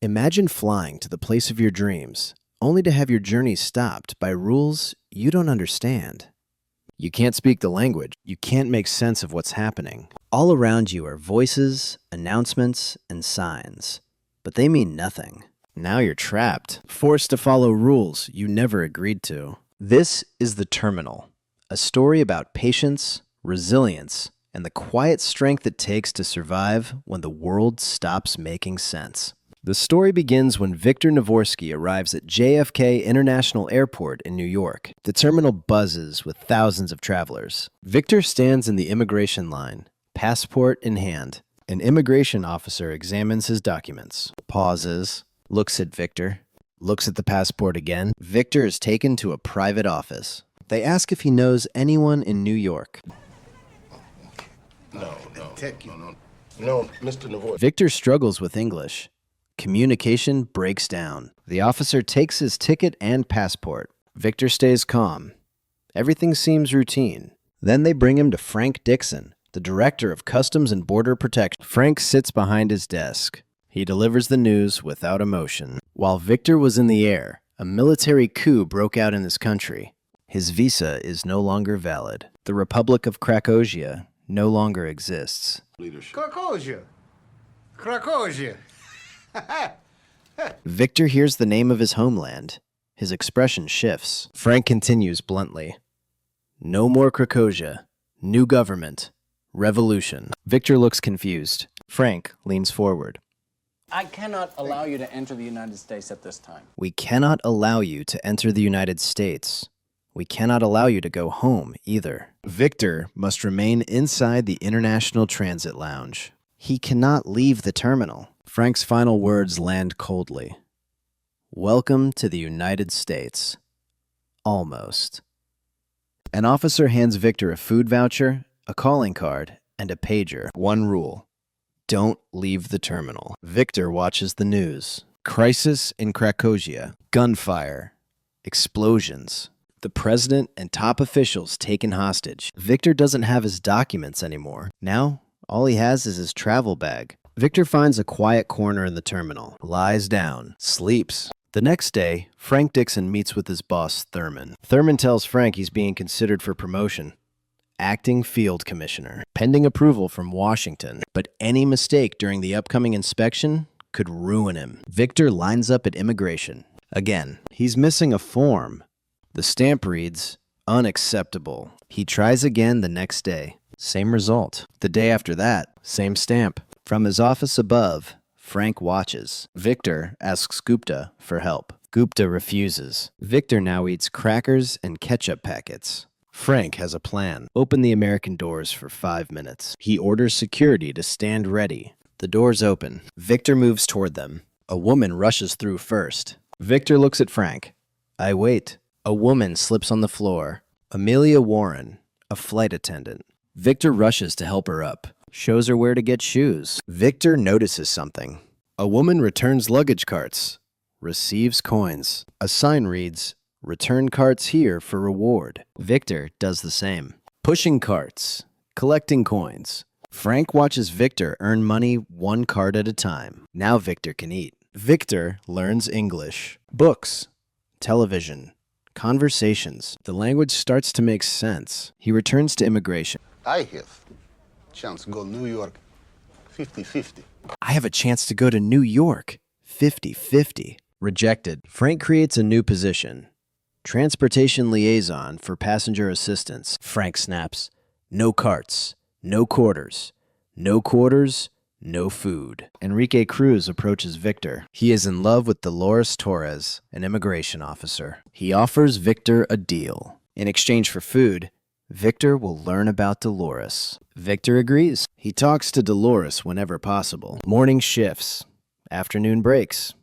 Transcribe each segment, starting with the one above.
Imagine flying to the place of your dreams, only to have your journey stopped by rules you don't understand. You can't speak the language. You can't make sense of what's happening. All around you are voices, announcements, and signs, but they mean nothing. Now you're trapped, forced to follow rules you never agreed to. This is The Terminal, a story about patience, resilience, and the quiet strength it takes to survive when the world stops making sense. The story begins when Viktor Navorski arrives at JFK International Airport in New York. The terminal buzzes with thousands of travelers. Viktor stands in the immigration line, passport in hand. An immigration officer examines his documents, pauses, looks at Viktor, looks at the passport again. Viktor is taken to a private office. They ask if he knows anyone in New York. No, Mr. Navorski. Viktor struggles with English. Communication breaks down. The officer takes his ticket and passport. Viktor stays calm. Everything seems routine. Then they bring him to Frank Dixon, the director of Customs and Border Protection. Frank sits behind his desk. He delivers the news without emotion. While Viktor was in the air, a military coup broke out in his country. His visa is no longer valid. The Republic of Krakosia no longer exists. Krakosia! Krakosia! Viktor hears the name of his homeland. His expression shifts. Frank continues bluntly. No more Krakosia. New government. Revolution. Viktor looks confused. Frank leans forward. I cannot allow you to enter the United States at this time. We cannot allow you to enter the United States. We cannot allow you to go home either. Viktor must remain inside the International Transit Lounge. He cannot leave the terminal. Frank's final words land coldly. Welcome to the United States. Almost. An officer hands Viktor a food voucher, a calling card, and a pager. One rule. Don't leave the terminal. Viktor watches the news. Crisis in Krakosia. Gunfire. Explosions. The president and top officials taken hostage. Viktor doesn't have his documents anymore. Now, all he has is his travel bag. Viktor finds a quiet corner in the terminal, lies down, sleeps. The next day, Frank Dixon meets with his boss, Thurman. Thurman tells Frank he's being considered for promotion. Acting field commissioner, pending approval from Washington. But any mistake during the upcoming inspection could ruin him. Viktor lines up at immigration. Again, he's missing a form. The stamp reads, unacceptable. He tries again the next day. Same result. The day after that, same stamp. From his office above, Frank watches. Viktor asks Gupta for help. Gupta refuses. Viktor now eats crackers and ketchup packets. Frank has a plan. Open the American doors for 5 minutes. He orders security to stand ready. The doors open. Viktor moves toward them. A woman rushes through first. Viktor looks at Frank. I wait. A woman slips on the floor. Amelia Warren, a flight attendant. Viktor rushes to help her up. Shows her where to get shoes. Viktor notices something. A woman returns luggage carts. Receives coins. A sign reads, return carts here for reward. Viktor does the same. Pushing carts. Collecting coins. Frank watches Viktor earn money one card at a time. Now Viktor can eat. Viktor learns English. Books. Television. Conversations. The language starts to make sense. He returns to immigration. I have chance to go New York 50-50. I have a chance to go to New York 50-50. Rejected. Frank creates a new position. Transportation liaison for passenger assistance. Frank snaps. No carts. No quarters. No quarters. No food. Enrique Cruz approaches Viktor. He is in love with Dolores Torres, an immigration officer. He offers Viktor a deal. In exchange for food, Viktor will learn about Dolores. Viktor agrees. He talks to Dolores whenever possible. Morning shifts, afternoon breaks,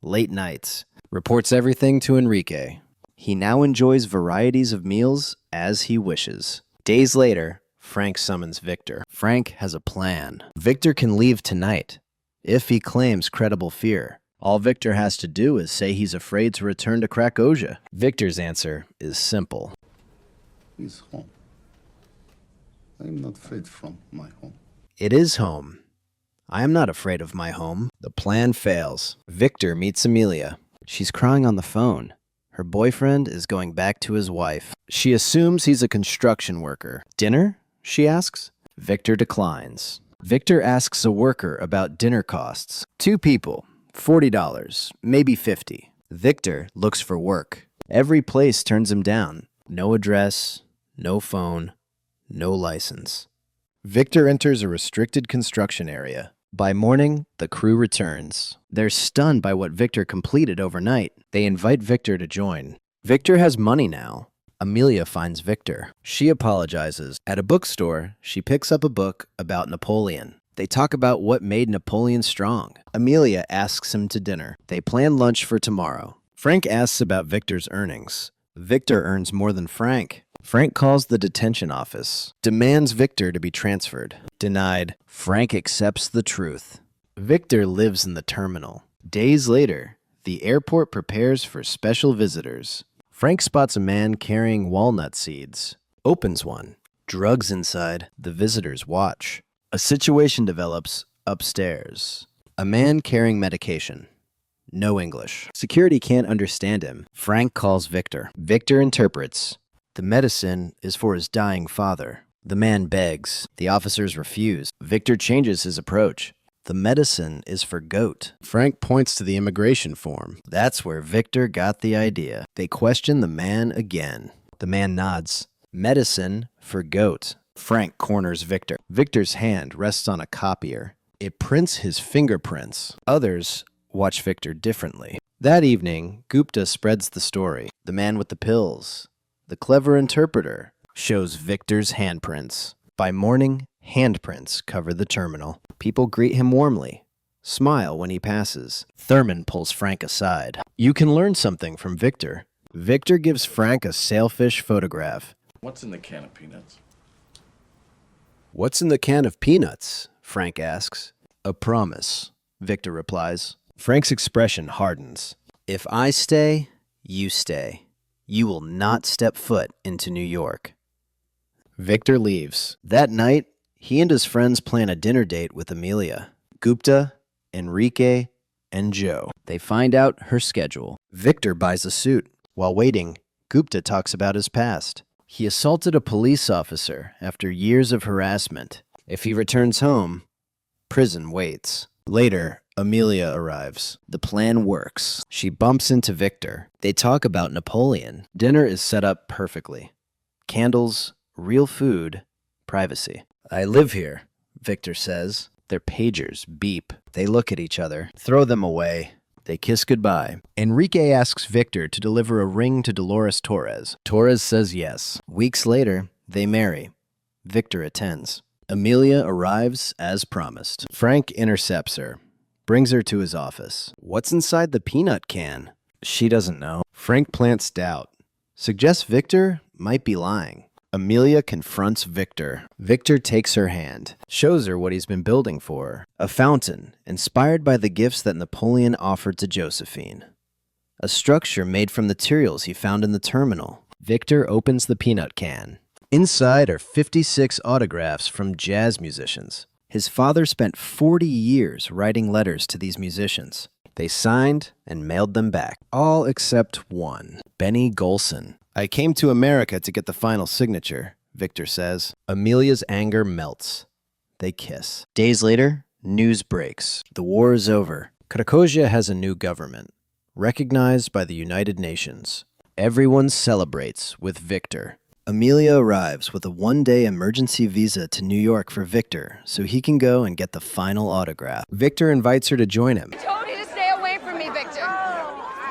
late nights. Reports everything to Enrique. He now enjoys varieties of meals as he wishes. Days later, Frank summons Viktor. Frank has a plan. Viktor can leave tonight, if he claims credible fear. All Viktor has to do is say he's afraid to return to Krakosia. Viktor's answer is simple. He's home. I'm not afraid from my home. It is home. I am not afraid of my home. The plan fails. Victor meets Amelia. She's crying on the phone. Her boyfriend is going back to his wife. She assumes he's a construction worker. Dinner? She asks. Victor declines. Victor asks a worker about dinner costs. 2 people, $40, maybe $50. Victor looks for work. Every place turns him down. No address, no phone, no license. Victor enters a restricted construction area. By morning, the crew returns. They're stunned by what Victor completed overnight. They invite Victor to join. Victor has money now. Amelia finds Victor. She apologizes. At a bookstore, she picks up a book about Napoleon. They talk about what made Napoleon strong. Amelia asks him to dinner. They plan lunch for tomorrow. Frank asks about Victor's earnings. Victor earns more than Frank. Frank calls the detention office, demands Victor to be transferred. Denied. Frank accepts the truth. Victor lives in the terminal. Days later, the airport prepares for special visitors. Frank spots a man carrying walnut seeds, opens one, drugs inside. The visitors watch. A situation develops upstairs. A man carrying medication. No English. Security can't understand him. Frank calls Victor. Victor interprets. The medicine is for his dying father. The man begs. The officers refuse. Victor changes his approach. The medicine is for goat. Frank points to the immigration form. That's where Victor got the idea. They question the man again. The man nods. Medicine for goat. Frank corners Victor. Victor's hand rests on a copier. It prints his fingerprints. Others watch Victor differently. That evening, Gupta spreads the story. The man with the pills, the clever interpreter, shows Victor's handprints. By morning, handprints cover the terminal. People greet him warmly, smile when he passes. Thurman pulls Frank aside. You can learn something from Victor. Victor gives Frank a sailfish photograph. What's in the can of peanuts? What's in the can of peanuts? Frank asks. A promise, Victor replies. Frank's expression hardens. If I stay, you stay. You will not step foot into New York. Victor leaves. That night, he and his friends plan a dinner date with Amelia, Gupta, Enrique, and Joe. They find out her schedule. Victor buys a suit. While waiting, Gupta talks about his past. He assaulted a police officer after years of harassment. If he returns home, prison waits. Later, Amelia arrives. The plan works. She bumps into Victor. They talk about Napoleon. Dinner is set up perfectly. Candles, real food, privacy. I live here, Victor says. Their pagers beep. They look at each other, throw them away. They kiss goodbye. Enrique asks Victor to deliver a ring to Dolores Torres. Torres says yes. Weeks later, they marry. Victor attends. Amelia arrives as promised. Frank intercepts her, brings her to his office. What's inside the peanut can? She doesn't know. Frank plants doubt. Suggests Victor might be lying. Amelia confronts Victor. Victor takes her hand, shows her what he's been building for her. A fountain, inspired by the gifts that Napoleon offered to Josephine. A structure made from materials he found in the terminal. Victor opens the peanut can. Inside are 56 autographs from jazz musicians. His father spent 40 years writing letters to these musicians. They signed and mailed them back. All except one. Benny Golson. I came to America to get the final signature, Victor says. Amelia's anger melts. They kiss. Days later, news breaks. The war is over. Krakosia has a new government, recognized by the United Nations. Everyone celebrates with Victor. Amelia arrives with a one-day emergency visa to New York for Victor so he can go and get the final autograph. Victor invites her to join him. I told you to stay away from me, Victor.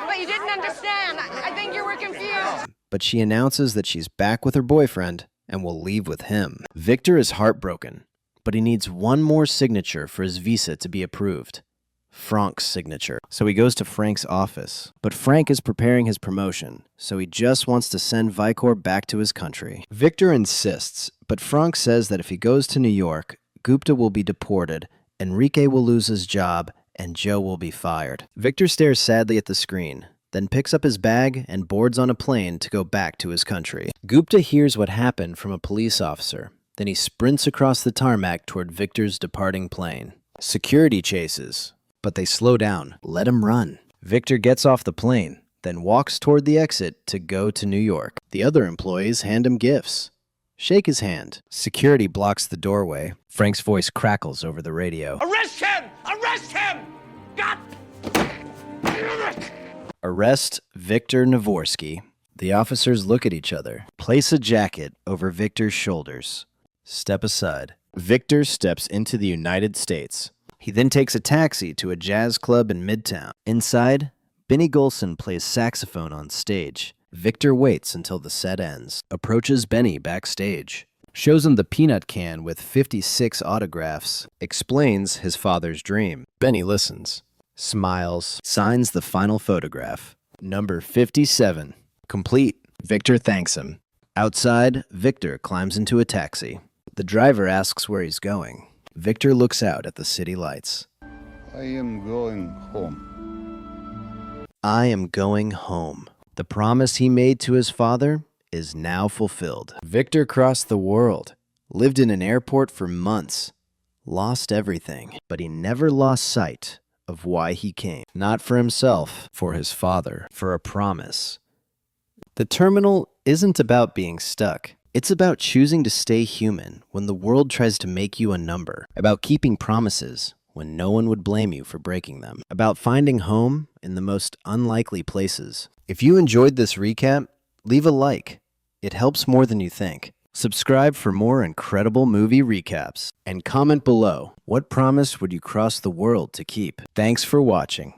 But you didn't understand. I think you were confused. But she announces that she's back with her boyfriend and will leave with him. Victor is heartbroken, but he needs one more signature for his visa to be approved. Frank's signature. So he goes to Frank's office. But Frank is preparing his promotion, so he just wants to send Viktor back to his country. Victor insists, but Frank says that if he goes to New York, Gupta will be deported, Enrique will lose his job, and Joe will be fired. Victor stares sadly at the screen, then picks up his bag and boards on a plane to go back to his country. Gupta hears what happened from a police officer. Then he sprints across the tarmac toward Victor's departing plane. Security chases, but they slow down. Let him run. Victor gets off the plane, then walks toward the exit to go to New York. The other employees hand him gifts. Shake his hand. Security blocks the doorway. Frank's voice crackles over the radio. Arrest him! Arrest him! God! Arrest Viktor Navorski. The officers look at each other. Place a jacket over Victor's shoulders. Step aside. Victor steps into the United States. He then takes a taxi to a jazz club in Midtown. Inside, Benny Golson plays saxophone on stage. Victor waits until the set ends. Approaches Benny backstage. Shows him the peanut can with 56 autographs. Explains his father's dream. Benny listens. Smiles. Signs the final photograph. Number 57. Complete. Victor thanks him. Outside, Victor climbs into a taxi. The driver asks where he's going. Victor looks out at the city lights. I am going home. I am going home. The promise he made to his father is now fulfilled. Victor crossed the world, lived in an airport for months, lost everything, but he never lost sight of why he came. Not for himself, for his father, for a promise. The terminal isn't about being stuck. It's about choosing to stay human when the world tries to make you a number. About keeping promises when no one would blame you for breaking them. About finding home in the most unlikely places. If you enjoyed this recap, leave a like. It helps more than you think. Subscribe for more incredible movie recaps. And comment below, what promise would you cross the world to keep? Thanks for watching.